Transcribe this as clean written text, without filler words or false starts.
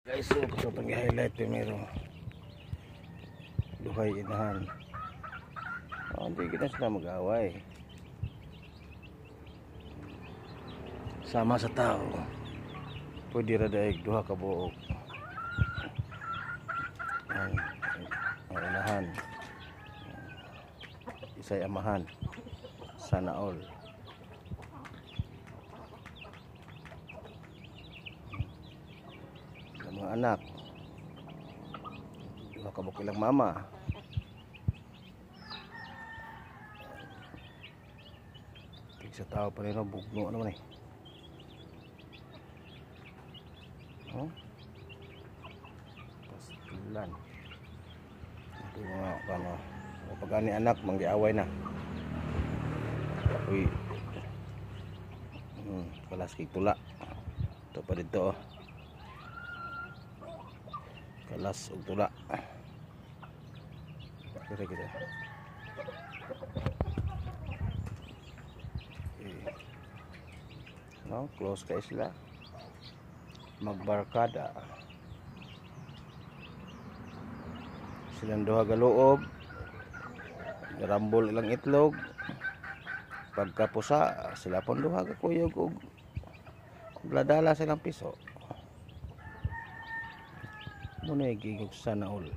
Guys, so ito itong i-highlight primero. Duhay inahan. Hindi kita sila mag-away. Sama sa tao. Pwede radaig duha ka buok. Ang inahan. Isa'y amahan. Sana all. Mga anak, dua kabuk ilang mama. Sa tao pa rin, bugno naman eh. Pastilan. Ito mga ano, pag ani anak manggiaway na. Uy, kalas kay tula. Ito pa dito oh. Kalas ug tula. Kira kita. No, close kay sila. Magbarkada. Silang duha ka loob. Rambol ilang itlog. Pagkapusa sila pon duha ka kuyog ug bladala silang piso. Muna gigog sana all.